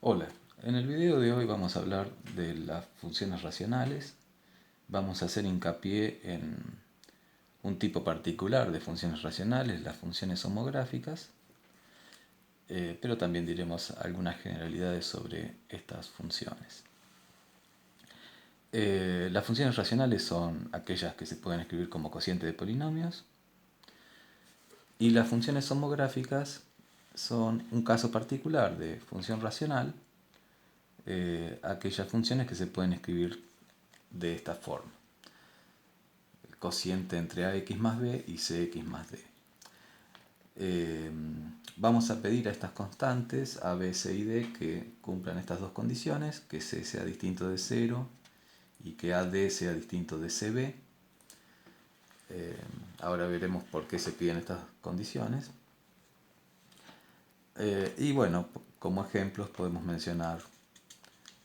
Hola, en el video de hoy vamos a hablar de las funciones racionales. Vamos a hacer hincapié en un tipo particular de funciones racionales, las funciones homográficas, pero también diremos algunas generalidades sobre estas funciones. Las funciones racionales son aquellas que se pueden escribir como cociente de polinomios y las funciones homográficas son un caso particular de función racional, aquellas funciones que se pueden escribir de esta forma: cociente entre ax más b y cx más d. Vamos a pedir a estas constantes a, b, c y d que cumplan estas dos condiciones, que c sea distinto de 0 y que ad sea distinto de cb. Ahora veremos por qué se piden estas condiciones. Y bueno, como ejemplos podemos mencionar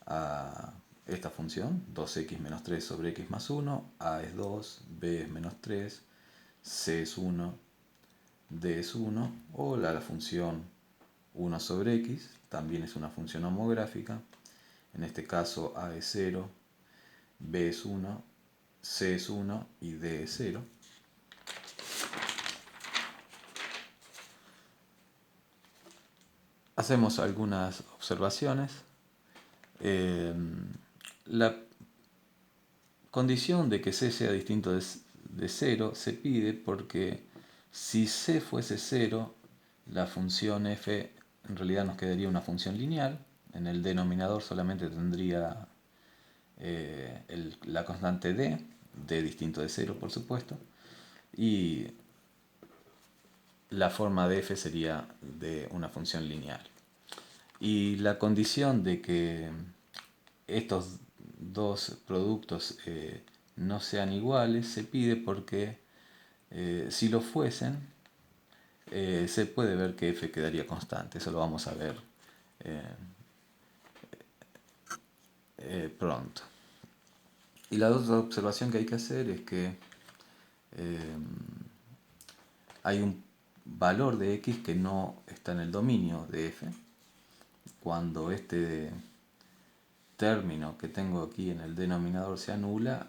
a esta función, 2x menos 3 sobre x más 1, a es 2, b es menos 3, c es 1, d es 1, o la función 1 sobre x, también es una función homográfica. En este caso a es 0, b es 1, c es 1 y d es 0. Hacemos algunas observaciones. La condición de que c sea distinto de 0 se pide porque si c fuese 0, la función f en realidad nos quedaría una función lineal. En el denominador solamente tendría la constante d distinto de 0 por supuesto, y la forma de f sería de una función lineal. Y la condición de que estos dos productos no sean iguales se pide porque si lo fuesen, se puede ver que f quedaría constante. Eso lo vamos a ver pronto. Y la otra observación que hay que hacer es que hay un valor de x que no está en el dominio de f. Cuando este término que tengo aquí en el denominador se anula,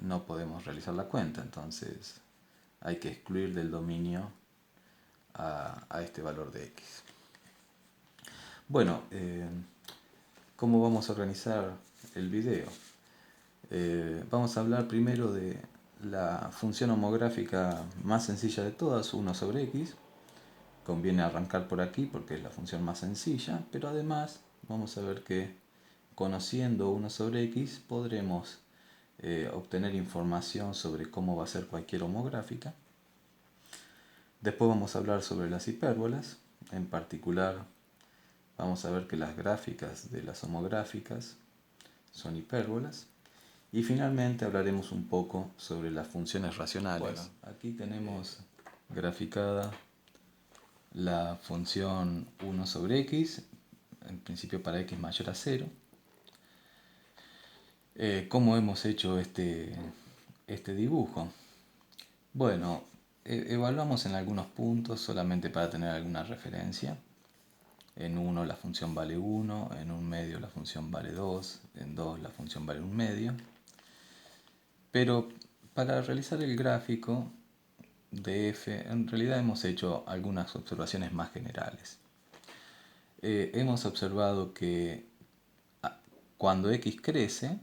no podemos realizar la cuenta. Entonces hay que excluir del dominio a este valor de x. Bueno, ¿cómo vamos a organizar el video? Vamos a hablar primero de la función homográfica más sencilla de todas, 1 sobre x. Conviene arrancar por aquí porque es la función más sencilla, pero además vamos a ver que conociendo 1 sobre x podremos obtener información sobre cómo va a ser cualquier homográfica. Después vamos a hablar sobre las hipérbolas. En particular vamos a ver que las gráficas de las homográficas son hipérbolas. Y finalmente hablaremos un poco sobre las funciones racionales. Bueno, aquí tenemos graficada la función 1 sobre x, en principio para x mayor a 0. ¿Cómo hemos hecho este dibujo? Bueno, evaluamos en algunos puntos solamente para tener alguna referencia. En 1 la función vale 1, en 1 medio la función vale 2, en 2 la función vale 1 medio. Pero para realizar el gráfico de f, en realidad hemos hecho algunas observaciones más generales. Hemos observado que cuando x crece,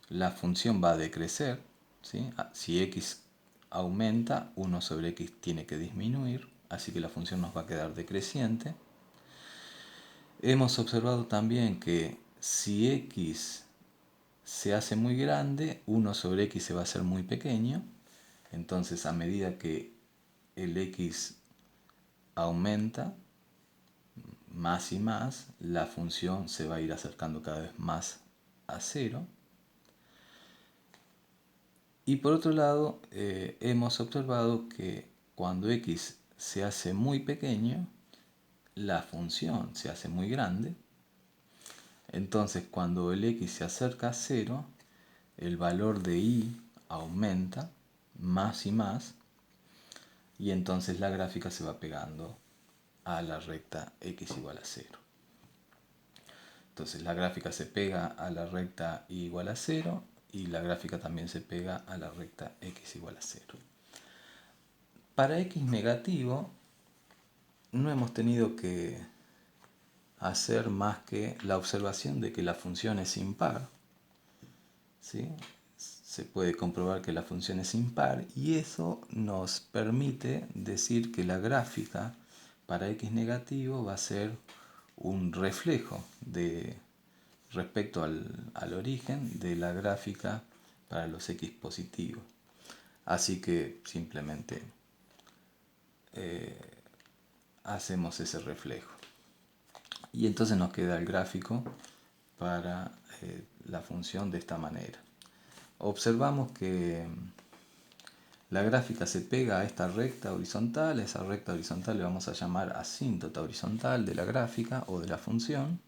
la función va a decrecer, ¿sí? Si x aumenta, 1 sobre x tiene que disminuir, así que la función nos va a quedar decreciente. Hemos observado también que si x se hace muy grande, 1 sobre x se va a hacer muy pequeño. Entonces, a medida que el x aumenta más y más, la función se va a ir acercando cada vez más a 0. Y por otro lado, hemos observado que cuando x se hace muy pequeño, la función se hace muy grande. Entonces, cuando el x se acerca a 0, el valor de y aumenta más y más, y entonces la gráfica se va pegando a la recta x igual a 0. Entonces la gráfica se pega a la recta y igual a 0 y la gráfica también se pega a la recta x igual a 0. Para x negativo no hemos tenido que hacer más que la observación de que la función es impar. ¿Sí? Se puede comprobar que la función es impar y eso nos permite decir que la gráfica para x negativo va a ser un reflejo respecto al origen de la gráfica para los x positivos. Así que simplemente hacemos ese reflejo. Y entonces nos queda el gráfico para la función de esta manera. Observamos que la gráfica se pega a esta recta horizontal. Esa recta horizontal le vamos a llamar asíntota horizontal de la gráfica o de la función.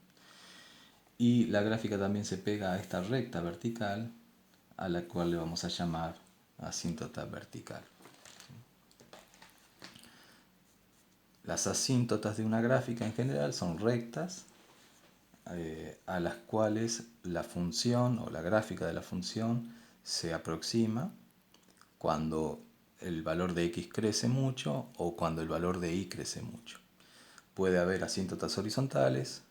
Y la gráfica también se pega a esta recta vertical, a la cual le vamos a llamar asíntota vertical. Las asíntotas de una gráfica en general son rectas a las cuales la función o la gráfica de la función se aproxima cuando el valor de x crece mucho o cuando el valor de y crece mucho. Puede haber asíntotas horizontales,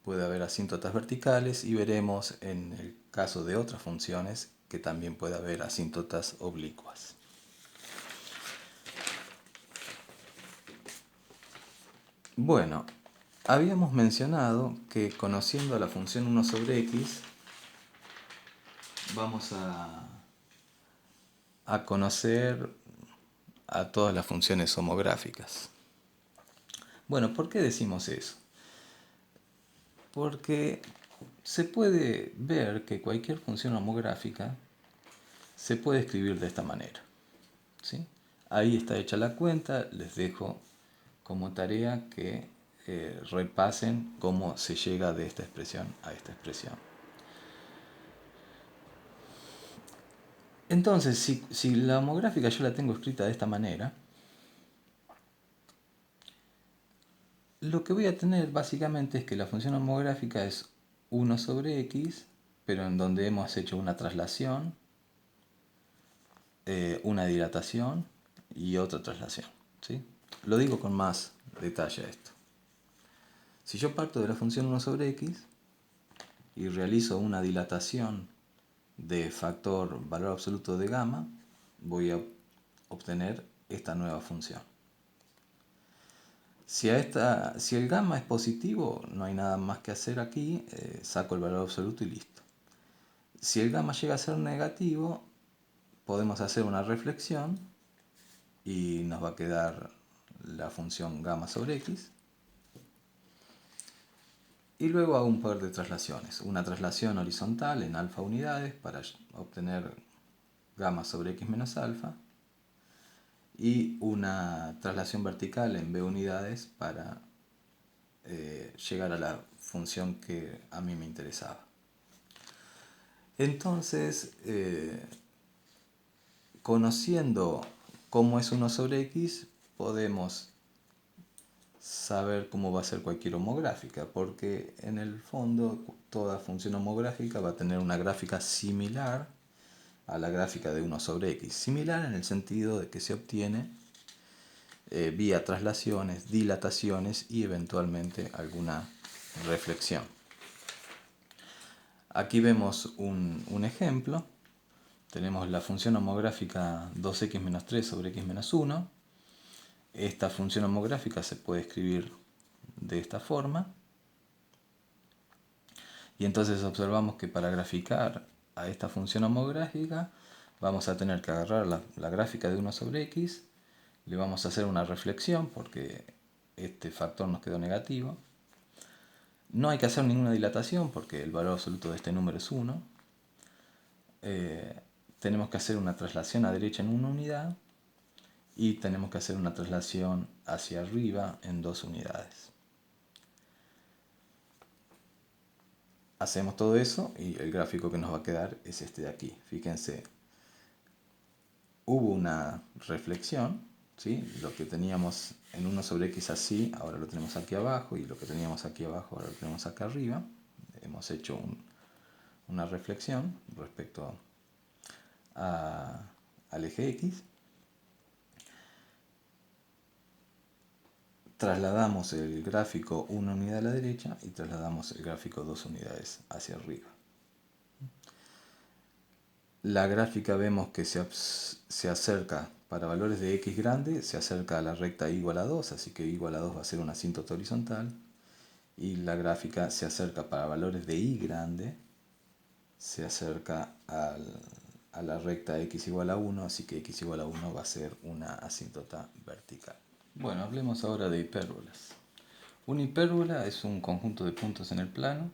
puede haber asíntotas verticales y veremos en el caso de otras funciones que también puede haber asíntotas oblicuas. Bueno, habíamos mencionado que conociendo la función 1 sobre x vamos a conocer a todas las funciones homográficas. Bueno, ¿por qué decimos eso? Porque se puede ver que cualquier función homográfica se puede escribir de esta manera. ¿Sí? Ahí está hecha la cuenta, les dejo como tarea que repasen cómo se llega de esta expresión a esta expresión. Entonces, si la homográfica yo la tengo escrita de esta manera, lo que voy a tener básicamente es que la función homográfica es 1 sobre x, pero en donde hemos hecho una traslación, una dilatación y otra traslación. ¿Sí? Lo digo con más detalle esto. Si yo parto de la función 1 sobre x y realizo una dilatación de factor valor absoluto de gamma, voy a obtener esta nueva función. Si el gamma es positivo, no hay nada más que hacer aquí, saco el valor absoluto y listo. Si el gamma llega a ser negativo, podemos hacer una reflexión y nos va a quedar la función gamma sobre x. Y luego hago un par de traslaciones. Una traslación horizontal en alfa unidades para obtener gamma sobre x menos alfa. Y una traslación vertical en b unidades para llegar a la función que a mí me interesaba. Entonces, conociendo cómo es 1 sobre x, podemos saber cómo va a ser cualquier homográfica, porque en el fondo toda función homográfica va a tener una gráfica similar a la gráfica de 1 sobre x. Similar en el sentido de que se obtiene vía traslaciones, dilataciones y eventualmente alguna reflexión. Aquí vemos un ejemplo. Tenemos la función homográfica 2x menos 3 sobre x menos 1. Esta función homográfica se puede escribir de esta forma. Y entonces observamos que para graficar a esta función homográfica vamos a tener que agarrar la gráfica de 1 sobre x, le vamos a hacer una reflexión porque este factor nos quedó negativo. No hay que hacer ninguna dilatación porque el valor absoluto de este número es 1. Tenemos que hacer una traslación a derecha en una unidad y tenemos que hacer una traslación hacia arriba en 2 unidades. Hacemos todo eso y el gráfico que nos va a quedar es este de aquí. Fíjense, hubo una reflexión, ¿sí? Lo que teníamos en 1 sobre x así, ahora lo tenemos aquí abajo, y lo que teníamos aquí abajo, ahora lo tenemos acá arriba. hemos hecho una reflexión respecto al eje X. Trasladamos el gráfico 1 unidad a la derecha y trasladamos el gráfico 2 unidades hacia arriba. La gráfica vemos que se acerca, para valores de x grande, se acerca a la recta y igual a 2, así que y igual a 2 va a ser una asíntota horizontal. Y la gráfica se acerca para valores de y grande, se acerca a la recta x igual a 1, así que x igual a 1 va a ser una asíntota vertical. Bueno, hablemos ahora de hipérbolas. Una hipérbola es un conjunto de puntos en el plano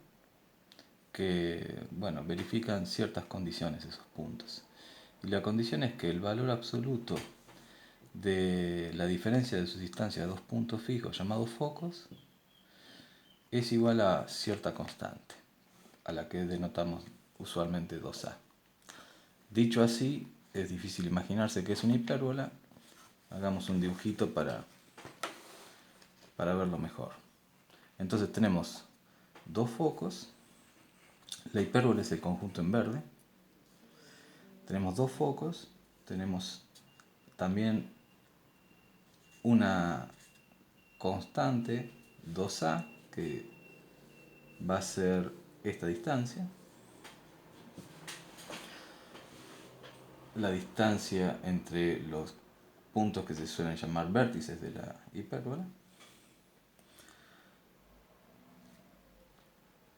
que, bueno, verifican ciertas condiciones esos puntos. Y la condición es que el valor absoluto de la diferencia de sus distancias de dos puntos fijos llamados focos es igual a cierta constante, a la que denotamos usualmente 2a. Dicho así, es difícil imaginarse que es una hipérbola. Hagamos un dibujito para verlo mejor. Entonces tenemos dos focos. La hipérbola es el conjunto en verde. Tenemos dos focos. Tenemos también una constante 2a que va a ser esta distancia. La distancia entre los puntos que se suelen llamar vértices de la hipérbola.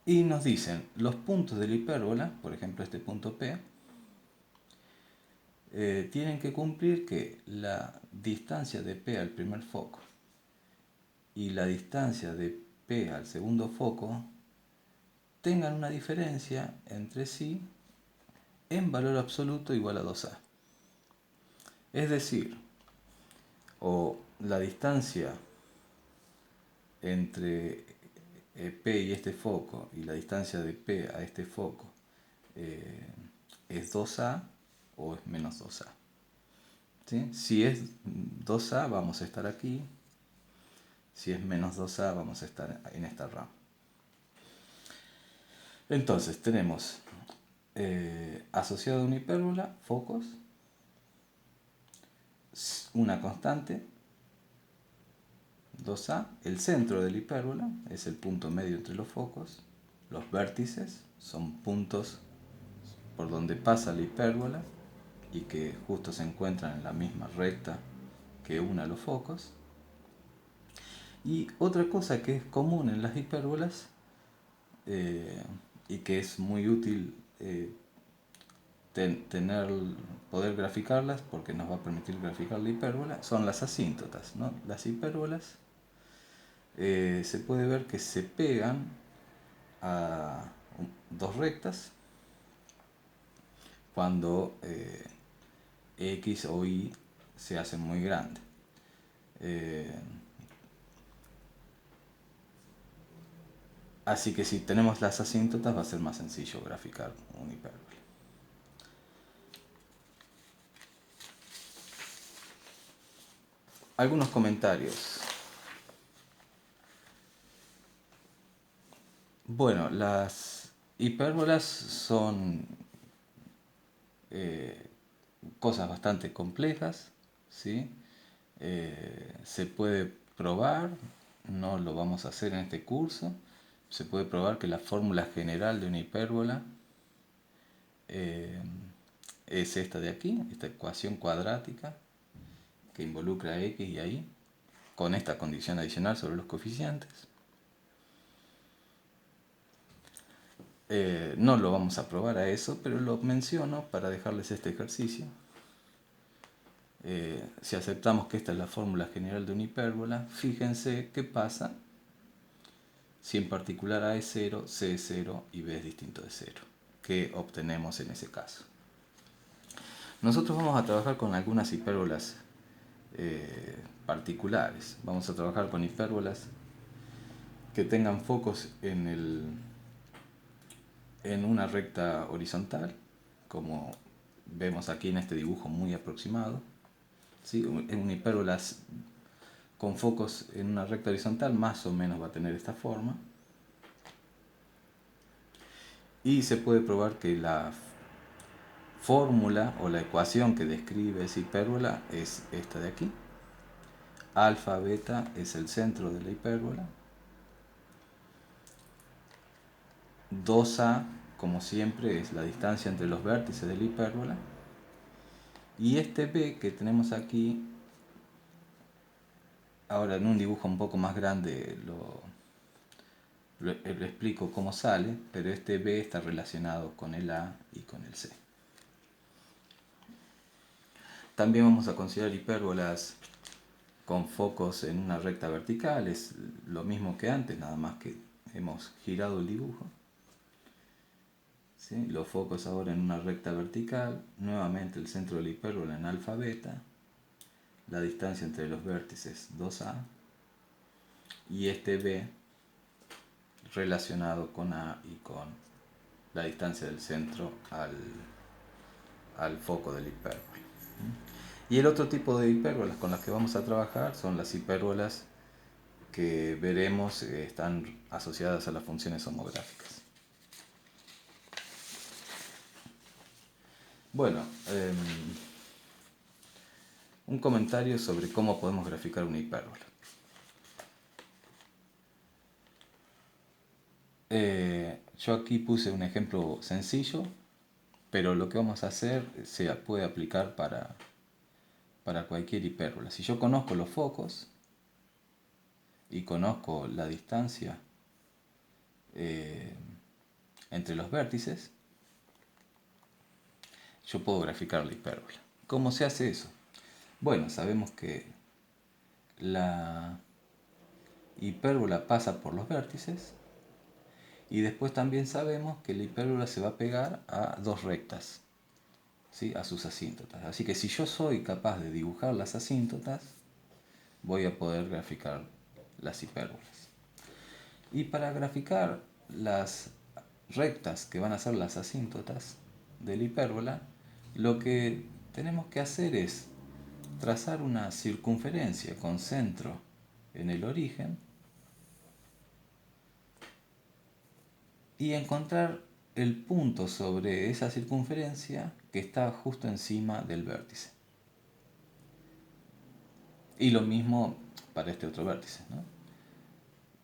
Y nos dicen los puntos de la hipérbola, por ejemplo este punto P, tienen que cumplir que la distancia de P al primer foco y la distancia de P al segundo foco tengan una diferencia entre sí en valor absoluto igual a 2a. Es decir, o la distancia entre P y este foco y la distancia de P a este foco es 2a o es menos 2a. ¿Sí? Si es 2a vamos a estar aquí, si es menos 2a vamos a estar en esta rama. Entonces tenemos asociado a una hipérbola focos, una constante 2a, el centro de la hipérbola es el punto medio entre los focos, los vértices son puntos por donde pasa la hipérbola y que justo se encuentran en la misma recta que une los focos. Y otra cosa que es común en las hipérbolas y que es muy útil poder graficarlas porque nos va a permitir graficar la hipérbola son las asíntotas, ¿no? Las hipérbolas se puede ver que se pegan a dos rectas cuando x o y se hacen muy grandes. Así que si tenemos las asíntotas va a ser más sencillo graficar un hipérbola. Algunos comentarios. Bueno, las hipérbolas son cosas bastante complejas, ¿sí? Se puede probar, no lo vamos a hacer en este curso, se puede probar que la fórmula general de una hipérbola es esta de aquí, esta ecuación cuadrática que involucra a x y a y, con esta condición adicional sobre los coeficientes. No lo vamos a probar a eso, pero lo menciono para dejarles este ejercicio. Si aceptamos que esta es la fórmula general de una hipérbola, fíjense qué pasa si en particular A es 0, C es 0 y B es distinto de 0. ¿Qué obtenemos en ese caso? Nosotros vamos a trabajar con algunas hipérbolas particulares. Vamos a trabajar con hipérbolas que tengan focos en una recta horizontal, como vemos aquí en este dibujo muy aproximado. ¿Sí? Una hipérbola con focos en una recta horizontal más o menos va a tener esta forma. Y se puede probar que la fórmula o la ecuación que describe esa hipérbola es esta de aquí. Alfa, beta es el centro de la hipérbola. 2a, como siempre, es la distancia entre los vértices de la hipérbola. Y este b que tenemos aquí, ahora en un dibujo un poco más grande lo explico cómo sale, pero este b está relacionado con el a y con el c. También vamos a considerar hipérbolas con focos en una recta vertical, es lo mismo que antes, nada más que hemos girado el dibujo. ¿Sí? Los focos ahora en una recta vertical, nuevamente el centro de la hipérbola en alfa beta, la distancia entre los vértices 2a y este b relacionado con a y con la distancia del centro al foco de la hipérbola. Y el otro tipo de hipérbolas con las que vamos a trabajar son las hipérbolas que veremos están asociadas a las funciones homográficas. Bueno, un comentario sobre cómo podemos graficar una hipérbola. Yo aquí puse un ejemplo sencillo, pero lo que vamos a hacer se puede aplicar para cualquier hipérbola. Si yo conozco los focos y conozco la distancia entre los vértices, yo puedo graficar la hipérbola. ¿Cómo se hace eso? Bueno, sabemos que la hipérbola pasa por los vértices y después también sabemos que la hipérbola se va a pegar a dos rectas, ¿sí? A sus asíntotas. Así que si yo soy capaz de dibujar las asíntotas, voy a poder graficar las hipérbolas. Y para graficar las rectas que van a ser las asíntotas de la hipérbola, lo que tenemos que hacer es trazar una circunferencia con centro en el origen y encontrar el punto sobre esa circunferencia que está justo encima del vértice. Y lo mismo para este otro vértice, ¿no?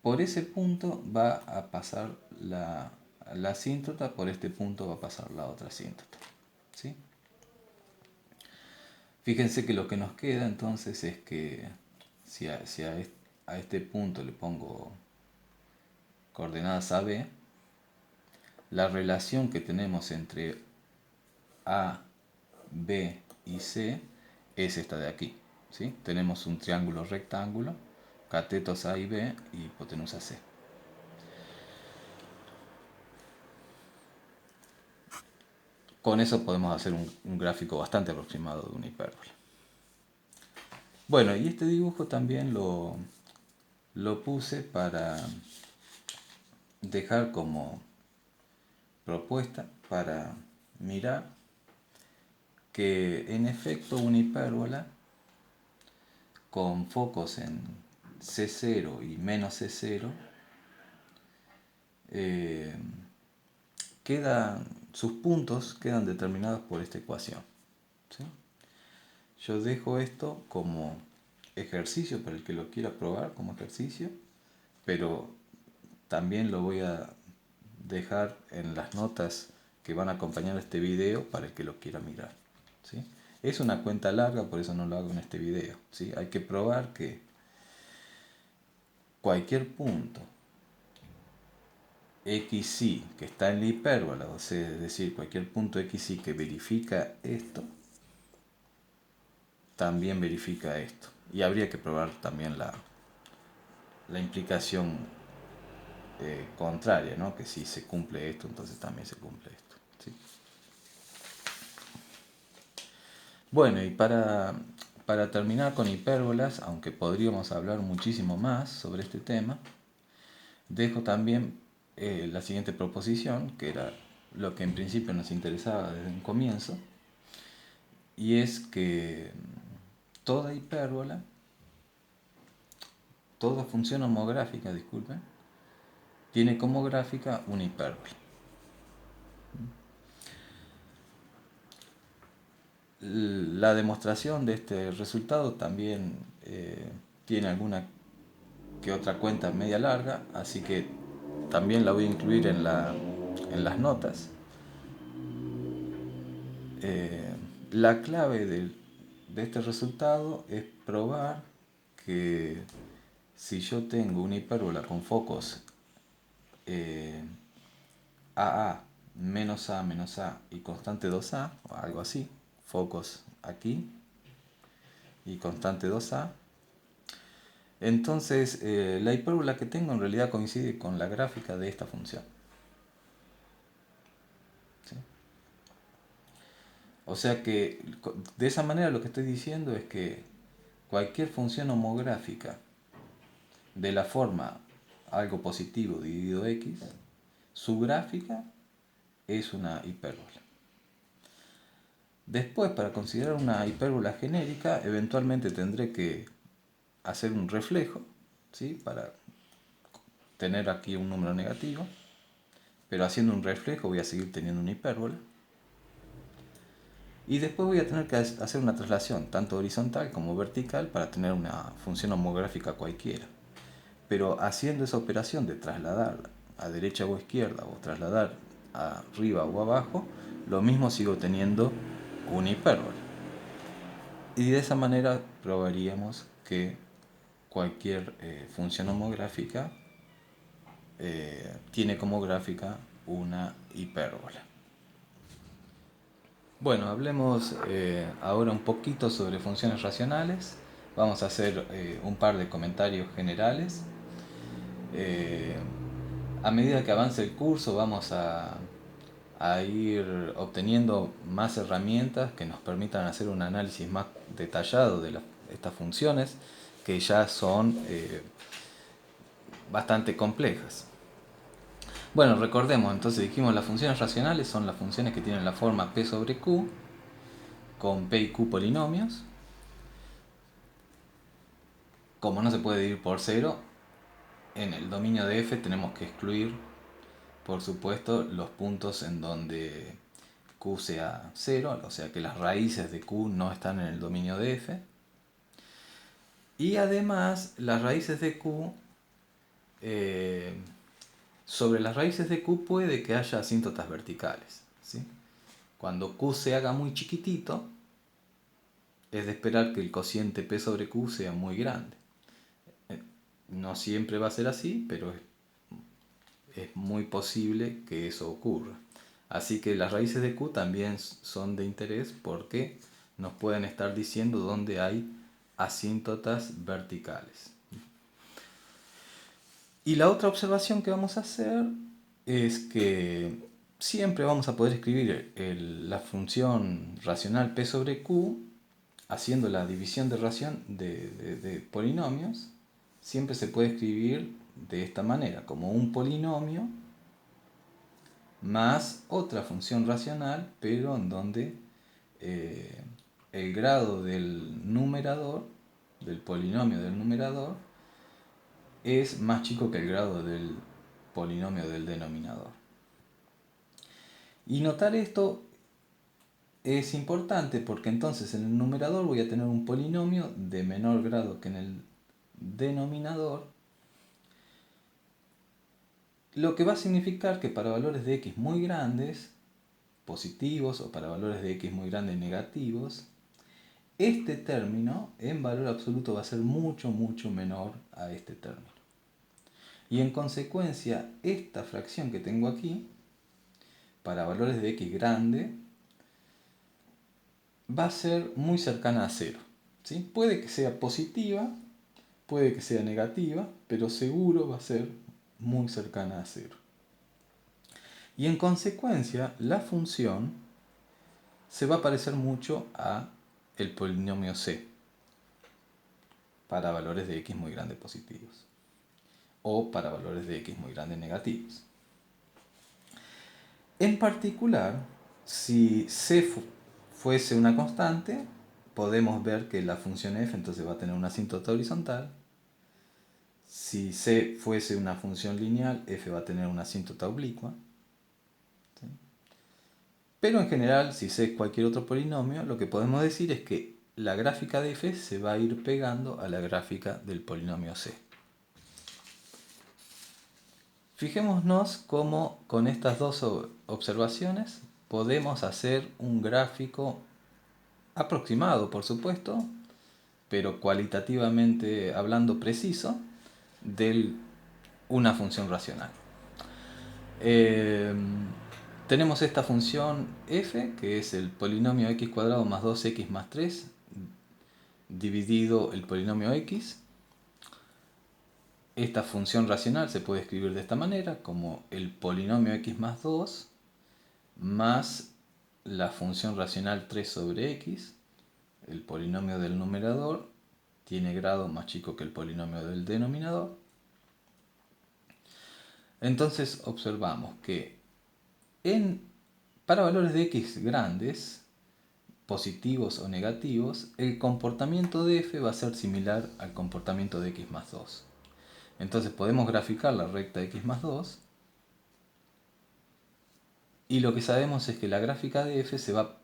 Por ese punto va a pasar la asíntota, por este punto va a pasar la otra asíntota, ¿sí? Fíjense que lo que nos queda entonces es que si a este punto le pongo coordenadas AB, la relación que tenemos entre A, B y C es esta de aquí, ¿sí? Tenemos un triángulo rectángulo, catetos A y B y hipotenusa C. Con eso podemos hacer un gráfico bastante aproximado de una hipérbola. Bueno, y este dibujo también lo puse para dejar como propuesta para mirar que en efecto una hipérbola con focos en C0 y menos C0 sus puntos quedan determinados por esta ecuación, ¿sí? Yo dejo esto como ejercicio para el que lo quiera probar como ejercicio, pero también lo voy a dejar en las notas que van a acompañar este video para el que lo quiera mirar, ¿sí? Es una cuenta larga, por eso no lo hago en este video, ¿sí? Hay que probar que cualquier punto xy que está en la hipérbola, o sea, es decir, cualquier punto xy que verifica esto, también verifica esto. Y habría que probar también la implicación contraria, ¿no? Que si se cumple esto, entonces también se cumple esto, ¿sí? Bueno, y para terminar con hipérbolas, aunque podríamos hablar muchísimo más sobre este tema, dejo también la siguiente proposición, que era lo que en principio nos interesaba desde un comienzo, y es que toda hipérbola, toda función homográfica, disculpen, tiene como gráfica una hipérbola. La demostración de este resultado también tiene alguna que otra cuenta media larga, así que también la voy a incluir en las notas. Eh, la clave de este resultado es probar que si yo tengo una hipérbola con focos eh, AA, menos A, menos A y constante 2A, o algo así, focos aquí y constante 2A, entonces la hipérbola que tengo en realidad coincide con la gráfica de esta función. ¿Sí? O sea que de esa manera lo que estoy diciendo es que cualquier función homográfica de la forma algo positivo dividido x, su gráfica es una hipérbola. Después, para considerar una hipérbola genérica, eventualmente tendré que hacer un reflejo, ¿sí? Para tener aquí un número negativo, pero haciendo un reflejo voy a seguir teniendo una hipérbola. Y después voy a tener que hacer una traslación, tanto horizontal como vertical, para tener una función homográfica cualquiera. Pero haciendo esa operación de trasladar a derecha o izquierda, o trasladar arriba o abajo, lo mismo sigo teniendo una hipérbola. Y de esa manera probaríamos que cualquier función homográfica tiene como gráfica una hipérbola. Bueno, hablemos ahora un poquito sobre funciones racionales. Vamos a hacer un par de comentarios generales. Eh, a medida que avance el curso vamos a ir obteniendo más herramientas que nos permitan hacer un análisis más detallado de estas funciones que ya son bastante complejas. Bueno, recordemos, entonces dijimos las funciones racionales son las funciones que tienen la forma p sobre q con p y q polinomios. Como no se puede dividir por cero, en el dominio de f tenemos que excluir, por supuesto, los puntos en donde q sea 0, o sea que las raíces de q no están en el dominio de f. Y además, las raíces de q, sobre las raíces de q puede que haya asíntotas verticales, ¿sí? Cuando q se haga muy chiquitito, es de esperar que el cociente p sobre q sea muy grande. No siempre va a ser así, pero es muy posible que eso ocurra. Así que las raíces de q también son de interés porque nos pueden estar diciendo dónde hay asíntotas verticales. Y la otra observación que vamos a hacer es que siempre vamos a poder escribir la función racional p sobre q haciendo la división de polinomios. Siempre se puede escribir de esta manera, como un polinomio más otra función racional, pero en donde el grado del numerador, del polinomio del numerador, es más chico que el grado del polinomio del denominador. Y notar esto es importante porque entonces en el numerador voy a tener un polinomio de menor grado que en el denominador, lo que va a significar que para valores de x muy grandes, positivos, o para valores de x muy grandes negativos, este término en valor absoluto va a ser mucho, mucho menor a este término. Y en consecuencia, esta fracción que tengo aquí, para valores de x grande, va a ser muy cercana a 0. ¿Sí? Puede que sea positiva, puede que sea negativa, pero seguro va a ser muy cercana a 0. Y en consecuencia, la función se va a parecer mucho a el polinomio c para valores de x muy grandes positivos o para valores de x muy grandes negativos. En particular, si c fuese una constante, podemos ver que la función f entonces va a tener una asíntota horizontal. Si c fuese una función lineal, f va a tener una asíntota oblicua. ¿Sí? Pero en general, si sé cualquier otro polinomio, lo que podemos decir es que la gráfica de f se va a ir pegando a la gráfica del polinomio c. Fijémonos cómo con estas dos observaciones podemos hacer un gráfico aproximado, por supuesto, pero cualitativamente hablando preciso, de una función racional. Tenemos esta función f, que es el polinomio x cuadrado más 2x más 3, dividido el polinomio x. Esta función racional se puede escribir de esta manera, como el polinomio x más 2 más la función racional 3 sobre x. El polinomio del numerador tiene grado más chico que el polinomio del denominador. Entonces observamos que para valores de x grandes, positivos o negativos, el comportamiento de f va a ser similar al comportamiento de x más 2. Entonces podemos graficar la recta x más 2 y lo que sabemos es que la gráfica de f se va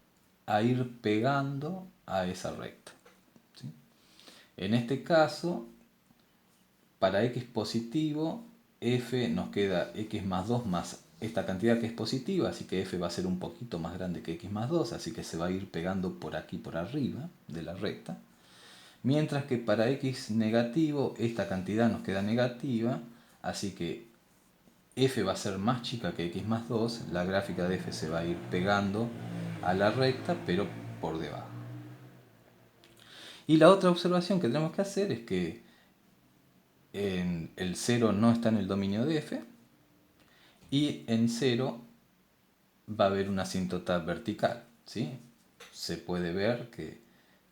a ir pegando a esa recta. ¿Sí? En este caso, para x positivo, f nos queda x más 2 más esta cantidad que es positiva, así que f va a ser un poquito más grande que x más 2, así que se va a ir pegando por aquí, por arriba de la recta. Mientras que para x negativo, esta cantidad nos queda negativa, así que f va a ser más chica que x más 2, la gráfica de f se va a ir pegando a la recta, pero por debajo. Y la otra observación que tenemos que hacer es que el 0 no está en el dominio de f, y en 0 va a haber una asíntota vertical, ¿sí? Se puede ver que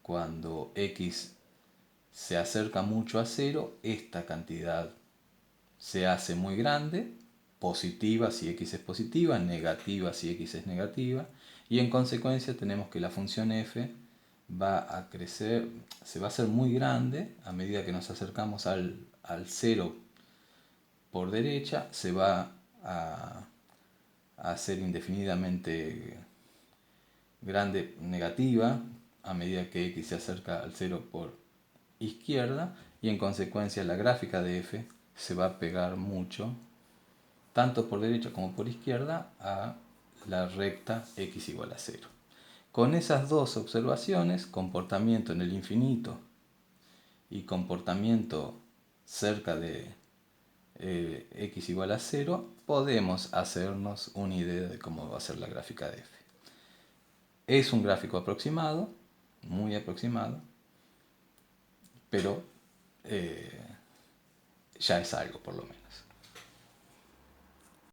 cuando x se acerca mucho a 0, esta cantidad se hace muy grande, positiva si x es positiva, negativa si x es negativa, y en consecuencia tenemos que la función f va a crecer, se va a hacer muy grande a medida que nos acercamos al 0 por derecha, se va a hacer indefinidamente grande negativa a medida que x se acerca al 0 por izquierda, y en consecuencia la gráfica de f se va a pegar mucho, tanto por derecha como por izquierda, a la recta x igual a 0. Con esas dos observaciones, comportamiento en el infinito y comportamiento cerca de x igual a 0, podemos hacernos una idea de cómo va a ser la gráfica de f. Es un gráfico aproximado, muy aproximado, pero ya es algo por lo menos.